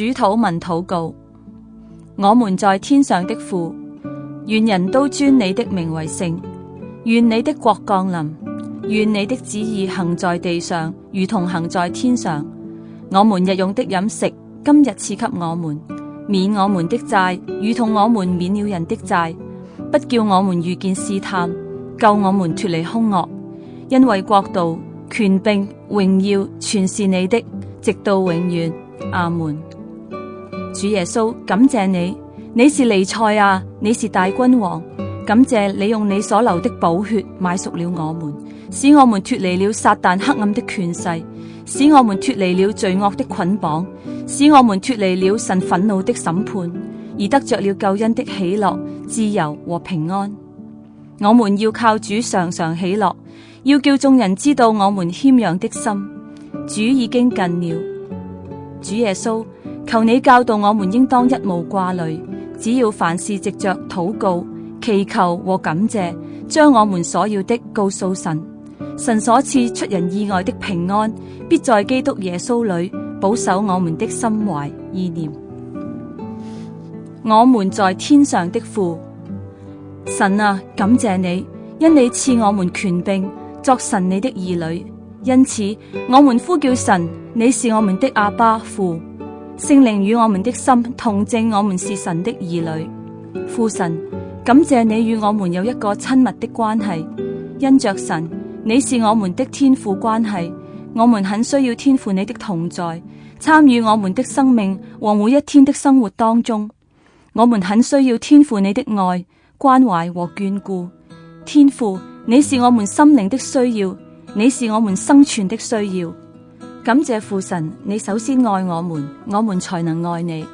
主禱文禱告。我們在天上的父，願人都尊你的名為聖，願你的國降臨，願你的旨意行在地上，如同行在天上。我們日用的飲食，今日賜給我們，免我們的債，如同我們免了人的債，不叫我們遇見試探，救我們脫離兇惡。因為國度、權柄、榮耀，全是你的，直到永遠。阿門。主耶穌，感謝你，你是彌賽亞，你是大君王。感謝你用你所流的寶血買贖了我們，使我們脫離了撒旦黑暗的權勢，使我們脫離了罪惡的捆綁，使我們脫離了神憤怒的審判，而得着了救恩的喜樂、自由和平安。我們要靠主常常喜樂，要叫眾人知道我們謙讓的心。主已經近了。主耶穌，求你教導我們應當一無掛慮，只要凡事藉着禱告、祈求和感謝，將我們所要的告訴神。神所賜出人意外的平安，必在基督耶穌裏保守我們的心懷意念。我們在天上的父，神啊，感謝你，因你賜我們權柄作神你的兒女，因此我們呼叫神，你是我們的阿爸父。聖靈與我們的心同證，我們是神的兒女。父神，感謝你與我們有一個親密的關係，因着神，你是我們的天父關係，我們很需要天父你的同在，參與我們的生命和每一天的生活當中。我們很需要天父你的愛、關懷和眷顧。天父，你是我們心靈的需要，你是我們生存的需要。感謝父神，你首先愛我們才能愛你。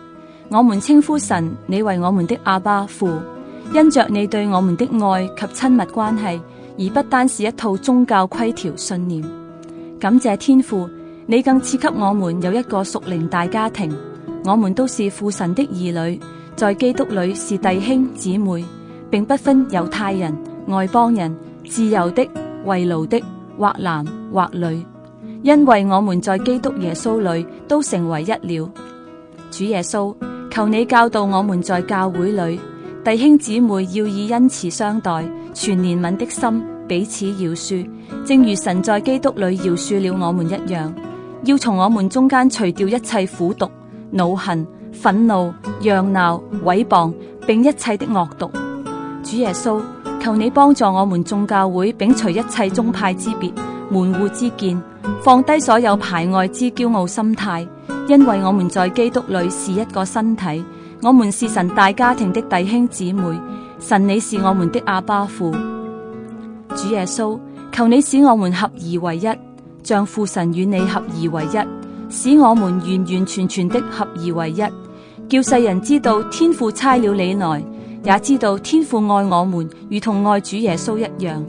我們稱呼神，你為我們的阿爸父，因着你對我們的愛及親密關係，而不單是一套宗教規條信念。感謝天父，你更賜給我們有一個屬靈大家庭，我們都是父神的兒女，在基督裏是弟兄姊妹，並不分猶太人、外邦人、自由的、為奴的，或男或女。因為我們在基督耶穌裏都成為一了。主耶穌，求你教導我們在教會裏弟兄姊妹要以恩慈相待，全憐憫的心彼此饒恕，正如神在基督裏饒恕了我們一樣。要從我們中間除掉一切苦毒、惱恨、憤怒、嚷鬧、毀謗，並一切的惡毒。主耶穌，求你幫助我們眾教會摒除一切宗派之別、門戶之見，放低所有排外之驕傲心態，因為我們在基督裏是一個身體，我們是神大家庭的弟兄姊妹。神，你是我們的阿爸父。主耶穌，求你使我們合而為一，像父神與你合而為一，使我們完完全全的合而為一，叫世人知道天父差了你來，也知道天父愛我們如同愛主耶穌一樣。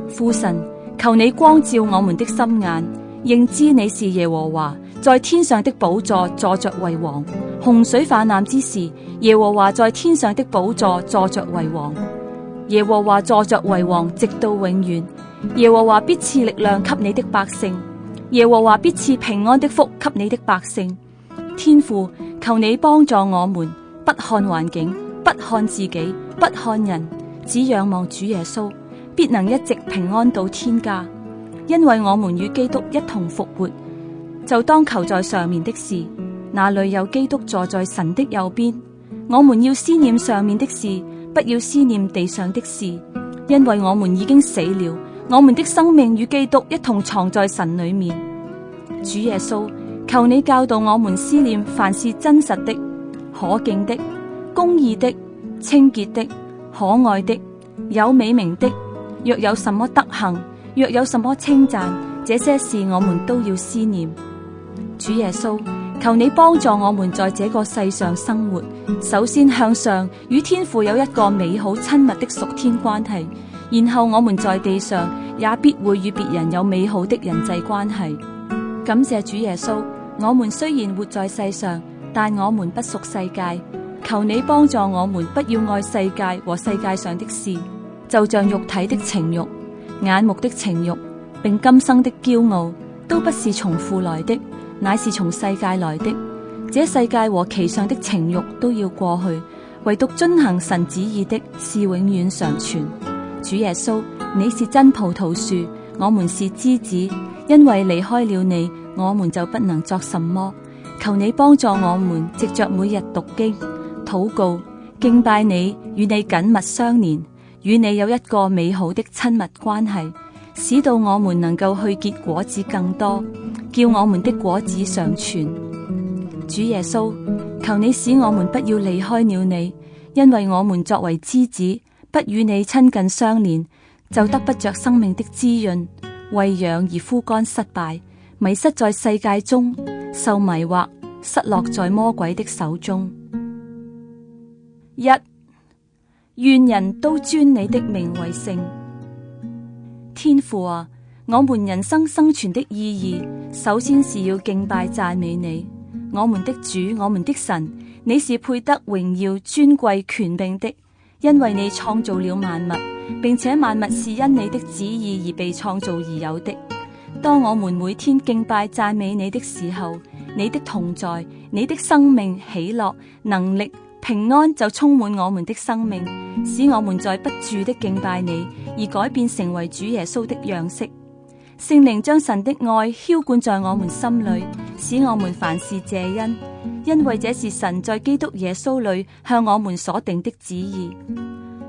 父神，求你光照我們的心眼，認知你是耶和華，在天上的寶座坐着為王。洪水泛濫之時，耶和華在天上的寶座坐着為王。耶和華坐着為王，直到永遠。耶和華必賜力量給你的百姓，耶和華必賜平安的福給你的百姓。天父，求你幫助我們，不看環境，不看自己，不看人，只仰望主耶穌，必能一直平安到天家。因為我們與基督一同復活，就當求在上面的事，那裏有基督坐在神的右邊。我們要思念上面的事，不要思念地上的事，因為我們已經死了，我們的生命與基督一同藏在神裏面。主耶穌，求你教導我們思念凡是真實的、可敬的、公義的、清潔的、可愛的、有美名的，若有什麼德行，若有什麼稱讚，這些事我們都要思念。主耶穌，求你幫助我們在這個世上生活，首先向上與天父有一個美好親密的屬天關係，然後我們在地上也必會與別人有美好的人際關係。感謝主耶穌，我們雖然活在世上，但我們不屬世界。求你幫助我們，不要愛世界和世界上的事，就像肉體的情慾、眼目的情慾，並今生的驕傲，都不是從父來的，乃是從世界來的。這世界和其上的情慾都要過去，唯獨遵行神旨意的是永遠常存。主耶穌，你是真葡萄樹，我們是枝子，因為離開了你，我們就不能作什麼。求你幫助我們，藉着每日讀經、禱告、敬拜你，與你緊密相連，與你有一個美好的親密關係，使到我們能夠去結果子更多，叫我們的果子常存。主耶穌，求你使我們不要離開了你，因為我們作為枝子，不與你親近相連，就得不着生命的滋潤，餵養而枯乾失敗，迷失在世界中，受迷惑，失落在魔鬼的手中。一，願人都尊你的名為聖。天父啊，我們人生生存的意義，首先是要敬拜讚美你，我們的主，我們的神，你是配得榮耀、尊貴、權柄的，因為你創造了萬物，並且萬物是因你的旨意而被創造而有的。當我們每天敬拜讚美你的時候，你的同在、你的生命、喜樂、能力、平安就充滿我們的生命，使我們在不住的敬拜你，而改變成為主耶穌的樣式。聖靈將神的愛澆灌在我們心裏，使我們凡事謝恩，因為這是神在基督耶穌裏向我們所定的旨意。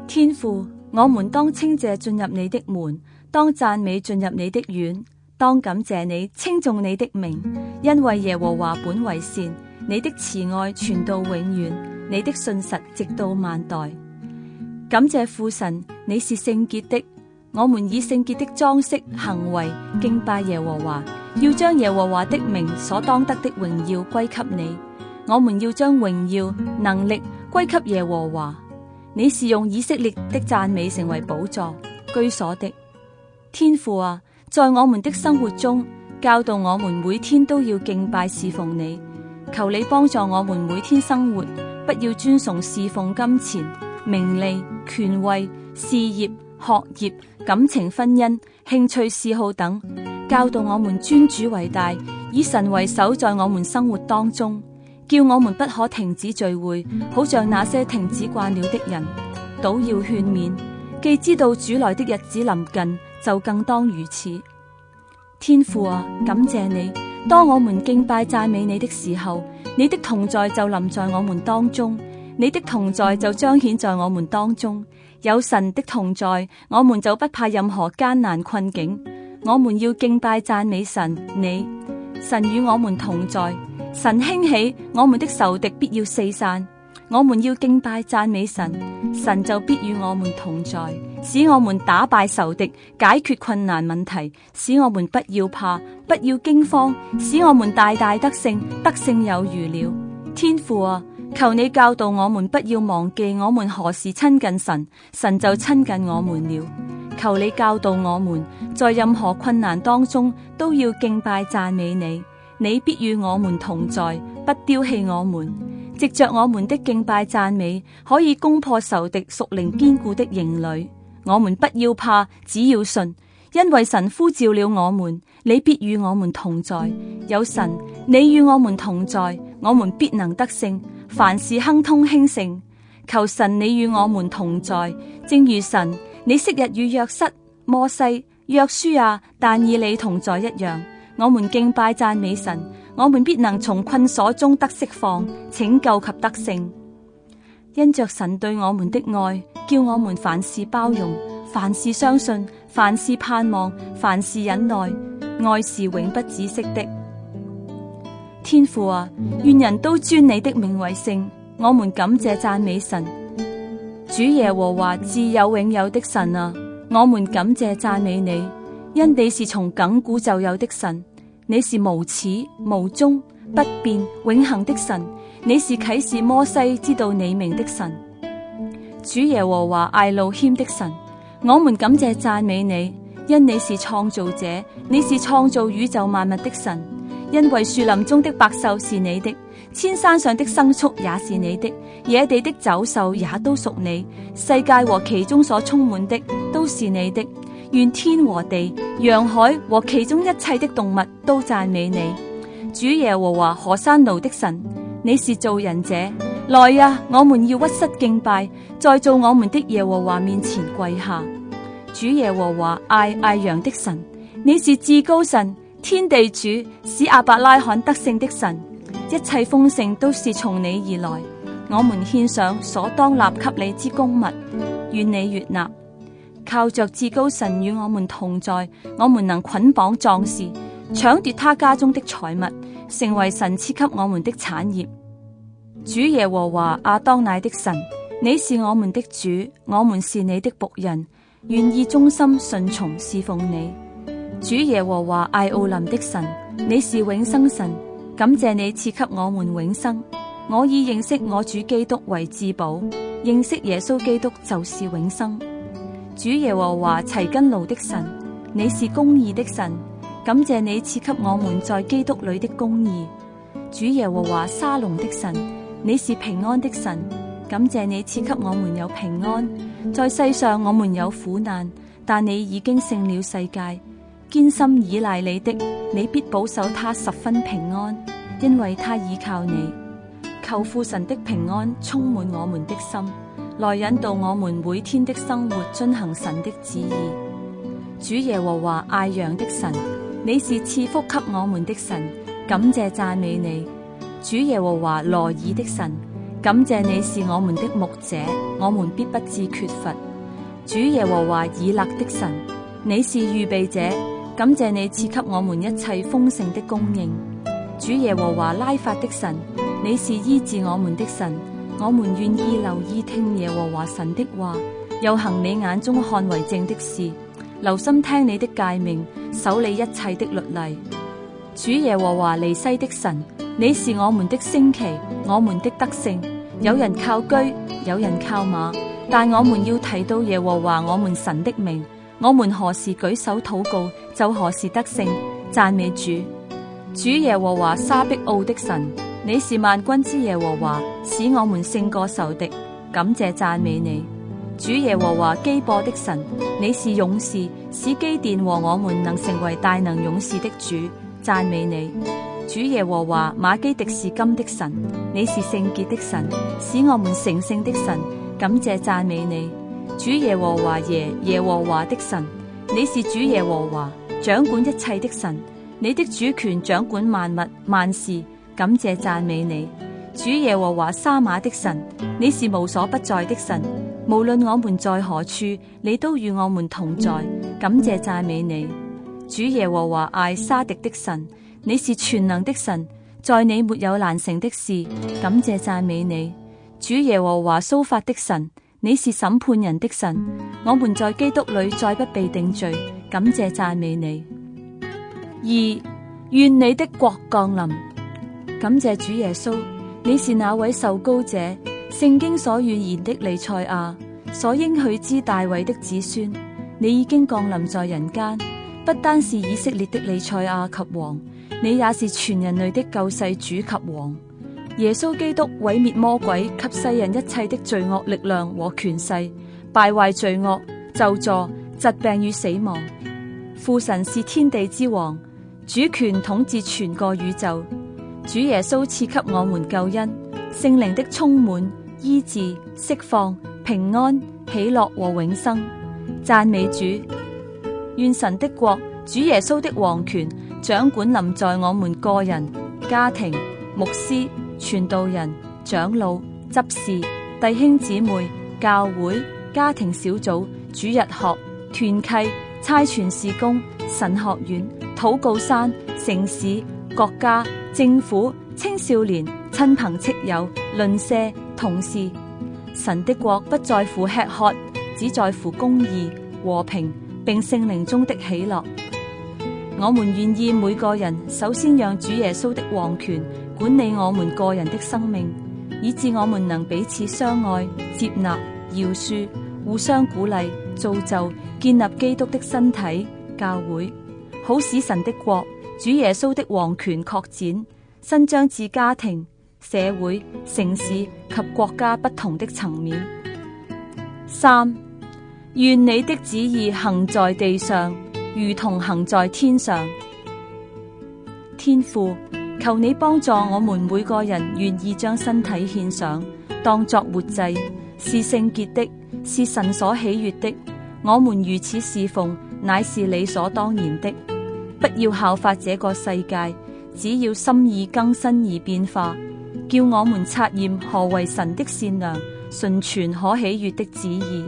天父，我們當稱謝進入你的門，當讚美進入你的院，當感謝你，稱頌你的名，因為耶和華本為善，你的慈愛傳到永遠，你的信實直到萬代。感謝父神，你是聖潔的，我們以聖潔的裝飾行為敬拜耶和華，要將耶和華的名所當得的榮耀歸給你。我們要將榮耀能力歸給耶和華。你是用以色列的讚美成為寶座居所的。天父啊，在我們的生活中教導我們每天都要敬拜侍奉你，求你幫助我們每天生活不要尊崇侍奉金錢、名利、權位、事業、學業、感情、婚姻、興趣嗜好等，教導我們尊主為大，以神為首，在我們生活當中，叫我們不可停止聚會，好像那些停止慣了的人，倒要勸勉。既知道主來的日子臨近，就更當如此。天父啊，感謝你，當我們敬拜讚美你的時候，你的同在就臨在我們當中，你的同在就彰顯在我們當中。有神的同在，我們就不怕任何艱難困境。我們要敬拜讚美神，神與我們同在，神興起，我們的仇敵必要四散。我們要敬拜讚美神，神就必與我們同在，使我們打敗仇敵，解決困難問題，使我們不要怕，不要驚慌，使我們大大得勝，得勝有餘了。天父啊，求你教導我們不要忘記我們何時親近神，神就親近我們了。求你教導我們在任何困難當中都要敬拜讚美你，你必與我們同在，不丟棄我們。藉着我們的敬拜讚美，可以攻破仇敵屬靈堅固的營壘。我們不要怕，只要信，因為神呼召了我們，你必與我們同在。有神，你與我們同在，我們必能得勝，凡事亨通興盛。求神你與我們同在，正如神你昔日與約瑟、摩西、約書亞、但以理同在一樣。我們敬拜讚美神，我們必能從困鎖中得釋放、拯救及得勝。因着神對我們的愛，叫我們凡事包容，凡事相信，凡事盼望，凡事忍耐。愛是永不止息的。天父啊，願人都尊你的名為聖。我們感謝讚美神。主耶和華自有永有的神啊，我們感謝讚美你。因你是從亙古就有的神，你是無始無終不變永恆的神，你是啟示摩西知道你名的神。主耶和華艾路謙的神，我們感謝讚美你，因你是創造者，你是創造宇宙萬物的神。因為樹林中的百獸是你的，千山上的牲畜也是你的，野地的走獸也都屬你，世界和其中所充滿的都是你的。願天和地、洋海和其中一切的動物都讚美你。主耶和華何珊奴的神，你是造人者，來呀，我們要屈膝敬拜，在造我們的耶和華面前跪下。主耶和華艾揚的神，你是至高神，天地主，使亞伯拉罕得勝的神，一切豐盛都是從你而來。我們獻上所當納給你之供物，願你悅納。靠着至高神與我們同在，我們能捆綁壯士，搶奪他家中的財物，成為神賜給我們的產業。主耶和華亞當乃的神，你是我們的主，我們是你的僕人，願意忠心順從侍奉你。主耶和華艾奧林的神，你是永生神，感謝你賜給我們永生。我以認識我主基督為至寶，認識耶穌基督就是永生。主耶和華齊根路的神，你是公義的神，感謝你賜給我們在基督裏的公義。主耶和華沙龍的神，你是平安的神，感謝你賜給我們有平安。在世上我們有苦難，但你已經勝了世界。堅心倚賴你的，你必保守他十分平安，因為他倚靠你。求父神的平安充滿我們的心，來引導我們每天的生活，遵行神的旨意。主耶和華艾揚的神，你是賜福給我們的神，感謝讚美你。主耶和華羅爾的神，感謝你是我們的牧者，我們必不致缺乏。主耶和華以勒的神，你是預備者，感謝你賜給我們一切豐盛的供應。主耶和華拉法的神，你是醫治我們的神，我們願意留意聽耶和華神的話，又行你眼中看為正的事，留心聽你的誡命，守你一切的律例。主耶和華尼西的神，你是我們的升旗，我們的得勝。有人靠車，有人靠馬，但我們要提到耶和華我們神的名。我們何時舉手禱告，就何時得勝。讚美主。主耶和華沙碧奧的神，你是萬軍之耶和華，使我們勝過仇敵。感謝讚美你。主耶和華基播的神，你是勇士，使基甸和我們能成為大能勇士的主。讚美你。主耶和華馬基迪士金的神，你是聖潔的神，使我們成聖的神。感謝讚美你。主耶和華耶和華的神，你是主耶和華掌管一切的神，你的主權掌管萬物萬事。感謝讚美你。主耶和華沙馬的神，你是無所不在的神，無論我們在何處，你都與我們同在。感謝讚美你。主耶和華艾沙迪的神，你是全能的神，在你沒有難成的事。感謝讚美你。主耶和華蘇法的神，你是審判人的神，我們在基督裏再不被定罪。感謝讚美你。二，願你的國降臨。感謝主耶穌，你是那位受膏者，聖經所預言的彌賽亞，所應許之大衛的子孫。你已經降臨在人間，不單是以色列的彌賽亞及王，你也是全人類的救世主及王。耶穌基督毀滅魔鬼及世人一切的罪惡力量和權勢，敗壞罪惡、咒詛、疾病與死亡。父神是天地之王，主權統治全個宇宙。主耶穌賜給我們救恩，聖靈的充滿、醫治、釋放、平安、喜樂和永生。讚美主。願神的國、主耶穌的王權掌管臨在我們個人、家庭、牧師、傳道人、長老、執事、弟兄姊妹、教會、家庭小組、主日學、團契、差傳事工、神學院、禱告山、城市、國家、政府、青少年、親朋戚友、鄰舍、同事。神的國不在乎吃喝，只在乎公義、和平並聖靈中的喜樂。我們願意每個人首先讓主耶穌的王權管理我們個人的生命，以致我們能彼此相愛、接納、饒恕、互相鼓勵、造就、建立基督的身體教會，好使神的國、主耶穌的王權擴展，伸張至家庭、社會、城市及國家不同的層面。三，願你的旨意行在地上，如同行在天上。天父，求你幫助我們每個人願意將身體獻上，當作活祭，是聖潔的，是神所喜悅的。我們如此侍奉，乃是理所當然的。不要效法這個世界，只要心意更新而變化，叫我們察驗何為神的善良、純全可喜悅的旨意。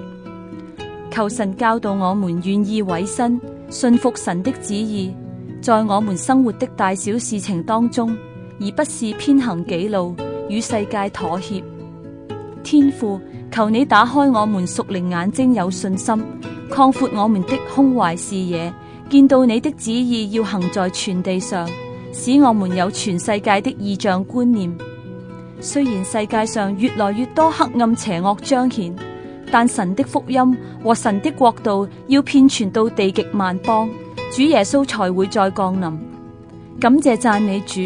求神教導我們願意委身，信服神的旨意，在我們生活的大小事情當中，而不是偏行己路，與世界妥協。天父，求你打開我們屬靈眼睛，有信心，擴闊我們的胸懷視野，見到你的旨意要行在全地上，使我們有全世界的異象觀念。雖然世界上越來越多黑暗邪惡彰顯，但神的福音和神的國度要遍傳到地極萬邦，主耶穌才會再降臨。感謝讚美主，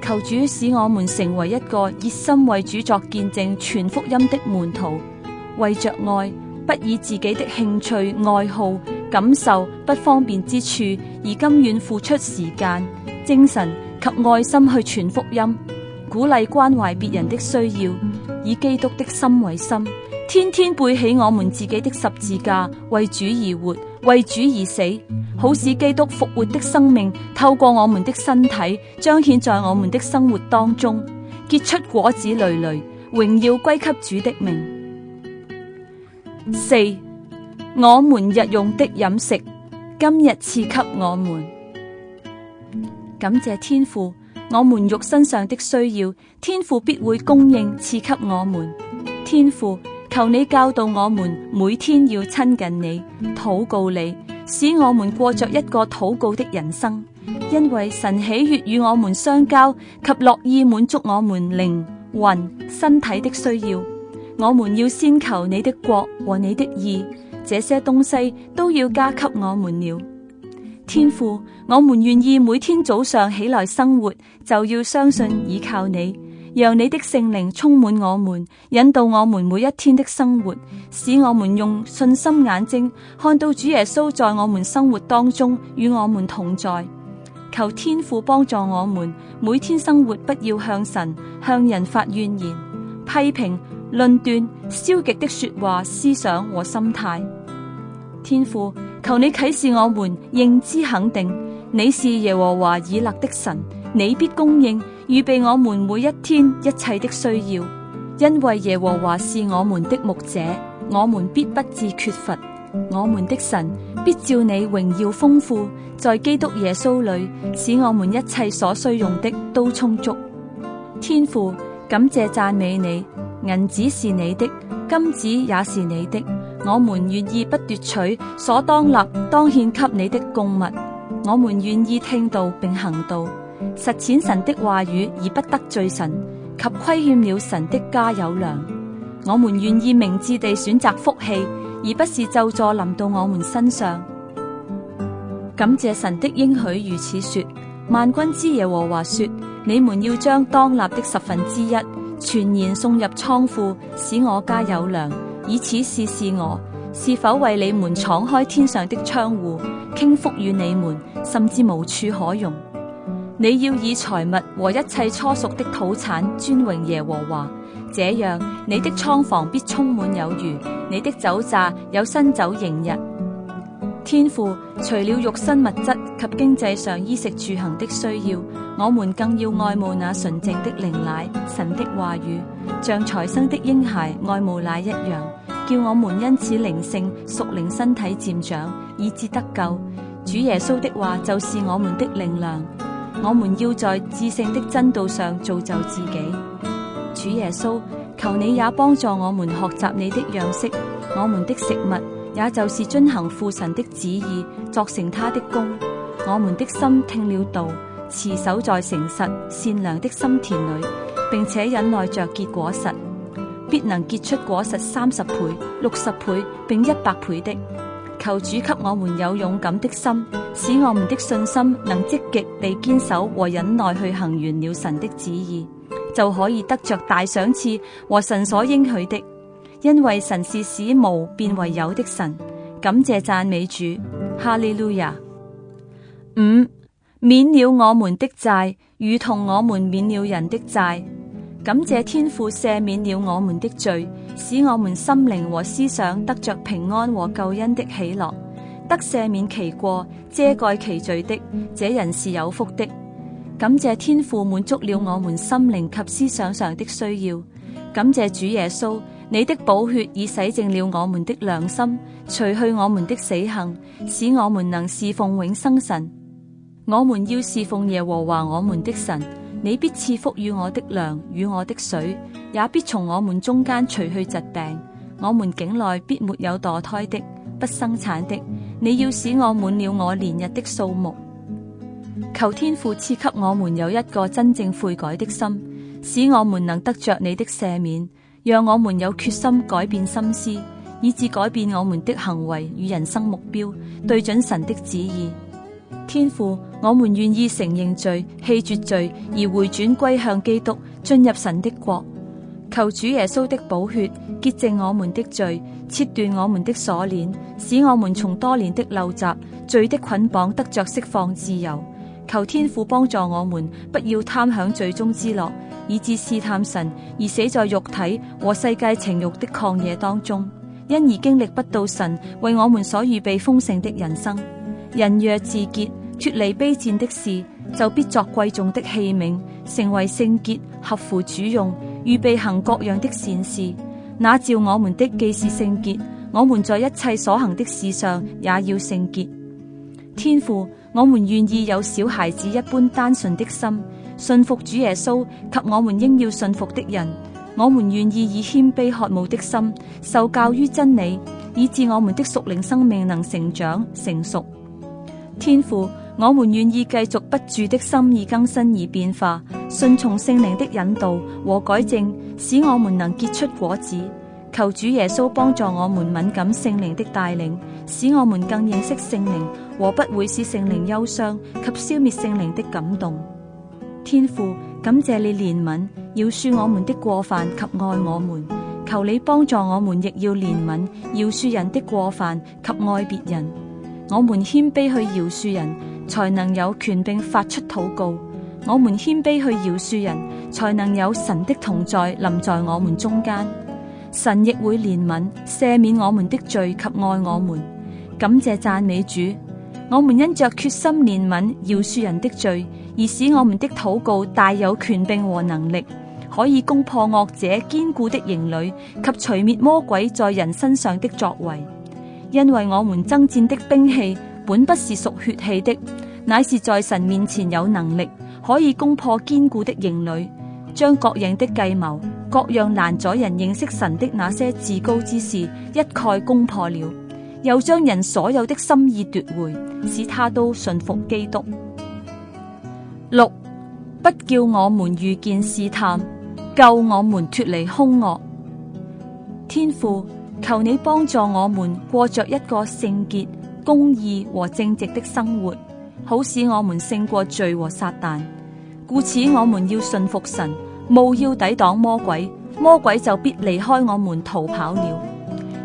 求主使我們成為一個熱心為主作見證傳福音的門徒，為着愛，不以自己的興趣、愛好、感受不方便之處而甘願付出時間、精神及愛心去傳福音，鼓勵關懷別人的需要，以基督的心為心，天天背起我們自己的十字架，為主而活，為主而死，好使基督復活的生命透過我們的身體彰顯在我們的生活當中，結出果子累累，榮耀歸給主的名。4. 我們日用的飲食，今日賜給我們。感謝天父，我們肉身上的需要，天父必會供應賜給我們。天父，求你教導我們每天要親近你，禱告你，使我們過着一個禱告的人生。因為神喜悅與我們相交，及樂意滿足我們靈魂身體的需要。我們要先求你的國和你的義，這些東西都要加給我們了。天父，我們願意每天早上起來生活，就要相信依靠你，讓你的聖靈充滿我們，引導我們每一天的生活，使我們用信心眼睛看到主耶穌在我們生活當中與我們同在。求天父幫助我們每天生活，不要向神、向人發怨言、批評、論斷、消極的說話、思想和心態。天父，求你啟示我們認知肯定，你是耶和華以勒的神，你必供應預備我們每一天一切的需要，因為耶和華是我們的牧者，我們必不致缺乏。我們的神必照你榮耀豐富，在基督耶穌裏，使我們一切所需用的都充足。天父，感謝讚美你，銀子是你的，金子也是你的，我們願意不奪取所當立當獻給你的供物。我們願意聽道並行道，實踐神的話語而不得罪神，及虧欠了神的家有糧。我們願意明智地選擇福氣，而不是咒詛臨到我們身上。感謝神的應許如此說，萬軍之耶和華說，你們要將當納的1/10全然送入倉庫，使我家有糧，以此試試我是否為你們敞開天上的窗戶，傾福與你們，甚至無處可容。你要以財物和一切初熟的土產尊榮耶和華，這樣你的倉房必充滿有餘，你的酒榨有新酒盈溢。天父，除了肉身物質及經濟上衣食住行的需要，我們更要愛慕那純淨的靈奶，神的話語，像才生的嬰孩愛慕奶一樣，叫我們因此靈性屬靈身體漸長，以致得救。主耶穌的話就是我們的靈糧，我們要在至聖的真道上造就自己。主耶穌，求你也幫助我們學習你的樣式，我們的食物也就是遵行父神的旨意，作成他的功。我們的心聽了道，持守在誠實善良的心田裏，並且忍耐着結果實，必能結出果實30倍、60倍並100倍的。求主給我們有勇敢的心，使我們的信心能積極地堅守和忍耐去行完了神的旨意，就可以得着大賞賜和神所應許的。因為神是使無變為有的神。感謝讚美主，哈利路亞。5. 免了我們的債，如同我們免了人的債。感謝天父赦免了我們的罪，使我們心靈和思想得着平安和救恩的喜樂。得赦免其過，遮蓋其罪的，這人是有福的。感謝天父滿足了我們心靈及思想上的需要。感謝主耶穌，你的寶血已洗淨了我們的良心，除去我們的死行，使我們能侍奉永生神。我們要侍奉耶和華我們的神，你必賜福與我的糧與我的水，也必從我們中間除去疾病。我們境內必沒有墮胎的，不生產的。你要使我滿了我年日的數目。求天父賜給我們有一個真正悔改的心，使我們能得着你的赦免，讓我們有決心改變心思，以致改變我們的行為與人生目標，對準神的旨意。天父，我們願意承認罪，棄絕罪，而回轉歸向基督，進入神的國。求主耶穌的寶血潔淨我們的罪，切斷我們的鎖鏈，使我們從多年的陋習、罪的捆綁得着釋放自由。求天父幫助我們，不要貪享罪中之樂，以致試探神，而死在肉體和世界情慾的曠野當中，因而經歷不到神為我們所預備豐盛的人生。人若自潔，脫離卑賤的事，就必作貴重的器皿，成為聖潔，合乎主用，預備行各樣的善事。那召我們的既是聖潔，我們在一切所行的事上也要聖潔。天父，我們願意有小孩子一般單純的心，信服主耶穌及我們應要信服的人。我們願意以謙卑渴慕的心，受教於真理，以致我們的屬靈生命能成長成熟。天父，我們願意繼續不住的心意更新而變化，順從聖靈的引導和改正，使我們能結出果子。求主耶穌幫助我們敏感聖靈的帶領，使我們更認識聖靈和不會使聖靈憂傷及消滅聖靈的感動。天父，感謝你憐憫饒恕我們的過犯及愛我們，求你幫助我們亦要憐憫饒恕人的過犯及愛別人。我們謙卑去饒恕人，才能有權柄發出禱告。我們謙卑去饒恕人，才能有神的同在臨在我們中間。神亦會憐憫赦免我們的罪及愛我們。感謝讚美主，我們因着決心憐憫饒恕人的罪，而使我們的禱告大有權柄和能力，可以攻破惡者堅固的營壘及除滅魔鬼在人身上的作為。因為我們爭戰的兵器本不是屬血氣的，乃是在神面前有能力，可以攻破堅固的營壘，將各樣的計謀、各樣攔阻人認識神的那些自高之事一概攻破了，又將人所有的心意奪回，使他都順服基督。6. 不叫我們遇見試探，救我們脫離兇惡。天父，求你幫助我們過着一個聖潔、公義和正直的生活，好使我們勝過罪和撒旦。故此，我們要信服神，務要抵擋魔鬼，魔鬼就必離開我們逃跑了。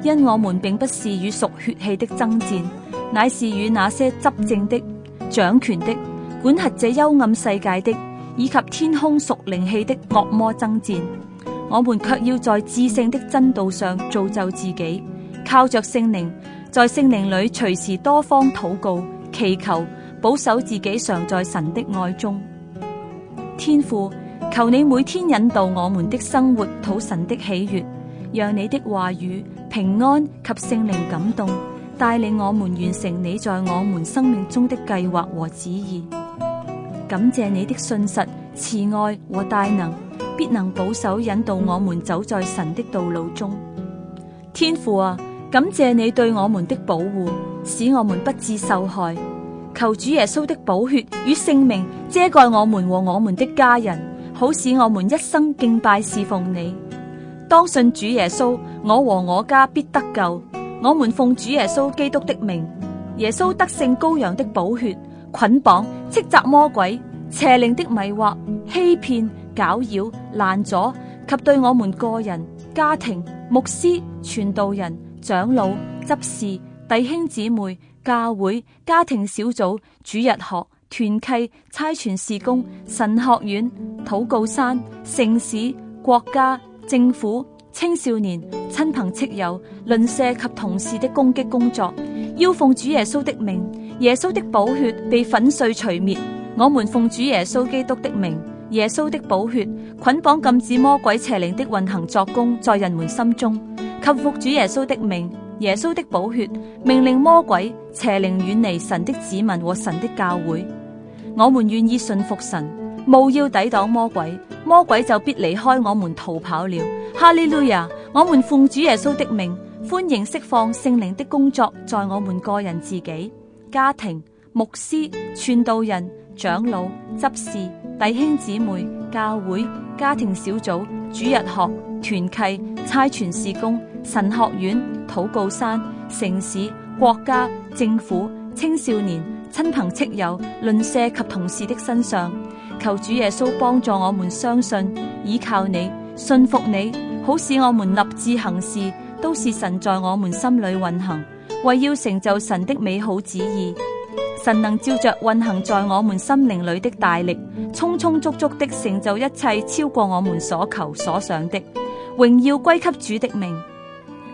因我們並不是與屬血氣的爭戰，乃是與那些執政的、掌權的、管轄這幽暗世界的，以及天空屬靈氣的惡魔爭戰。我們卻要在至聖的真道上造就自己，靠着聖靈，在聖靈裏隨時多方禱告、祈求，保守自己常在神的愛中。天父，求你每天引導我們的生活討神的喜悅，讓你的話語、平安及聖靈感動，帶領我們完成你在我們生命中的計劃和旨意。感謝你的信實、慈愛和大能，必能保守引導我們走在神的道路中。天父啊，感謝你對我們的保護，使我們不致受害。求主耶穌的寶血與聖名遮蓋我們和我們的家人，好使我們一生敬拜侍奉你。當信主耶穌，我和我家必得救。我們奉主耶穌基督的名，耶穌得勝羔羊的寶血，捆綁斥責魔鬼、邪靈的迷惑、欺騙、攪擾、攔阻及對我們個人、家庭、牧師、傳道人、長老、執事、弟兄姊妹、教會、家庭小組、主日學、團契、差傳事工、神學院、禱告山、城市、國家、政府、青少年、親朋戚友、鄰舍及同事的攻擊工作，要奉主耶穌的名，耶穌的寶血被粉碎除滅。我們奉主耶穌基督的名，耶穌的寶血捆綁禁止魔鬼邪靈的運行作工在人們心中，及奉主耶穌的名，耶穌的寶血命令魔鬼邪靈遠離神的子民和神的教會。我們願意信服神，務要抵擋魔鬼，魔鬼就必離開我們逃跑了。哈利路亞！我們奉主耶穌的名，歡迎釋放聖靈的工作在我們個人自己、家庭、牧師、傳道人、長老、執事、弟兄姊妹、教會、家庭小組、主日學、團契、差傳事工、神學院、禱告山、城市、國家、政府、青少年、親朋戚友、鄰舍及同事的身上。求主耶穌幫助我們相信、倚靠你、信服你，好使我們立志行事都是神在我們心裏運行，為要成就神的美好旨意。神能照着運行在我們心靈裏的大力，充充足足的成就一切，超過我們所求所想的。榮耀歸給主的名。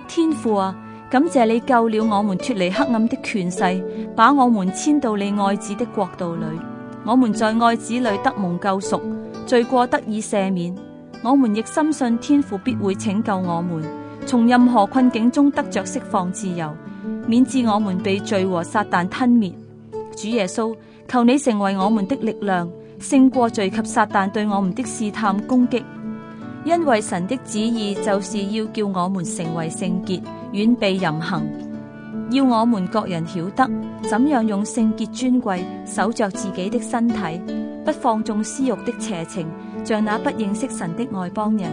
天父啊，感謝你救了我們脫離黑暗的權勢，把我們遷到你愛子的國度裏。我們在愛子裏得蒙救贖，罪過得以赦免。我們亦深信天父必會拯救我們，從任何困境中得着釋放自由，免致我們被罪和撒旦吞滅。主耶穌，求你成為我們的力量，勝過罪及撒旦對我們的試探攻擊。因為神的旨意就是要叫我們成為聖潔，遠避淫行，要我們各人曉得怎樣用聖潔尊貴守着自己的身體，不放縱私欲的邪情，像那不認識神的外邦人。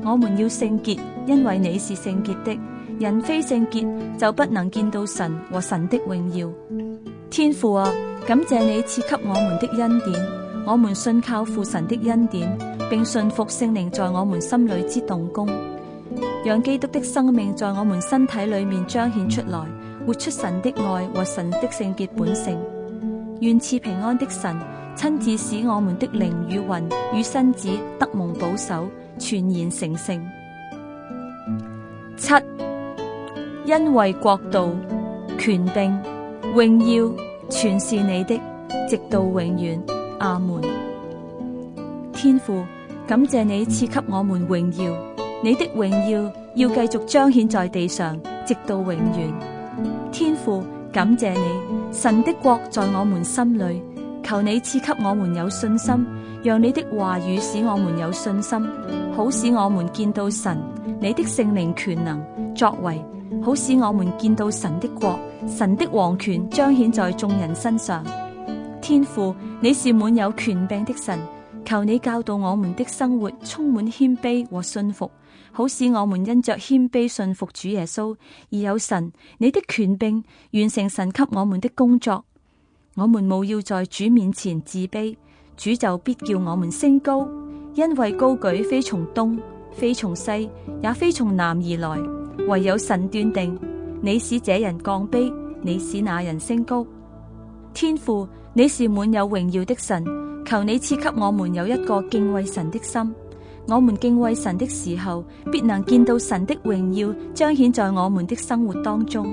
我們要聖潔，因為你是聖潔的。人非聖潔，就不能見到神和神的榮耀。天父啊，感謝你賜給我們的恩典，我們信靠父神的恩典，並信服聖靈在我們心裏之動工，讓基督的生命在我們身體裏面彰顯出來，活出神的愛和神的聖潔本性。願賜平安的神親自使我們的靈與魂與身子得蒙保守，全然成聖。7. 因為國度、權柄、榮耀全是你的，直到永遠。阿門。天父，感謝你賜給我們榮耀，你的榮耀要繼續彰顯在地上，直到永遠。天父，感謝你，神的國在我們心裏，求你賜給我們有信心，讓你的話語使我們有信心，好使我們見到神，你的聖靈權能作為，好使我們見到神的國，神的王權彰顯在眾人身上。天父，你是滿有權柄的神，求你教導我們的生活充滿謙卑和信服，好使我們因着謙卑信服主耶穌，而有神你的權柄完成神給我們的工作。我們務要在主面前自卑，主就必叫我們升高，因為高舉非從東，非從西，也非從南而來，唯有神斷定。你使這人降卑，你使那人升高。天父，你是滿有榮耀的神，求你賜給我們有一個敬畏神的心。我們敬畏神的時候，必能見到神的榮耀彰顯在我們的生活當中。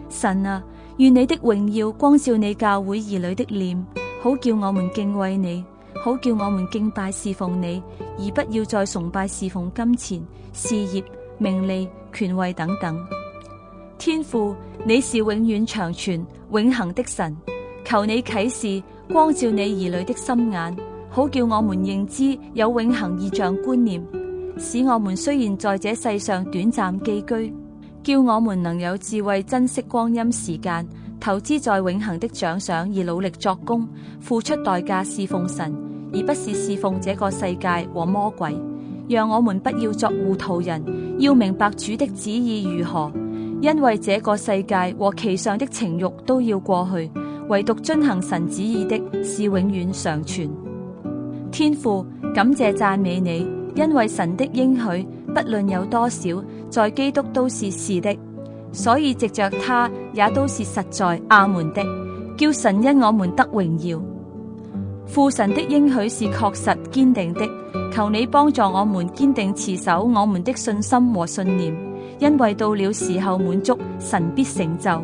神啊，願你的榮耀光照你教會兒女的臉，好叫我們敬畏你，好叫我們敬拜侍奉你，而不要再崇拜侍奉金錢、事業、名利、權位等等。天父，你是永遠長存、永恆的神，求你啟示光照你兒女的心眼，好叫我們認知有永恆異象觀念，使我們雖然在這世上短暫寄居，叫我們能有智慧珍惜光陰時間，投資在永恆的獎賞而努力作工，付出代價侍奉神，而不是侍奉這個世界和魔鬼。讓我們不要作糊塗人，要明白主的旨意如何，因為這個世界和其上的情慾都要過去，唯獨遵行神旨意的是永遠常存。天父，感謝讚美你，因為神的應許不論有多少，在基督都是是的，所以藉着他也都是實在。阿門的，叫神因我們得榮耀。父神的應許是確實堅定的，求你幫助我們堅定持守我們的信心和信念，因為到了時候滿足，神必成就。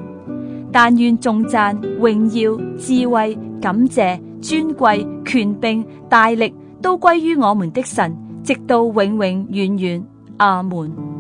但願頌讚、榮耀、智慧、感謝、尊貴、權柄、大力都歸於我們的神，直到永永遠遠。阿門。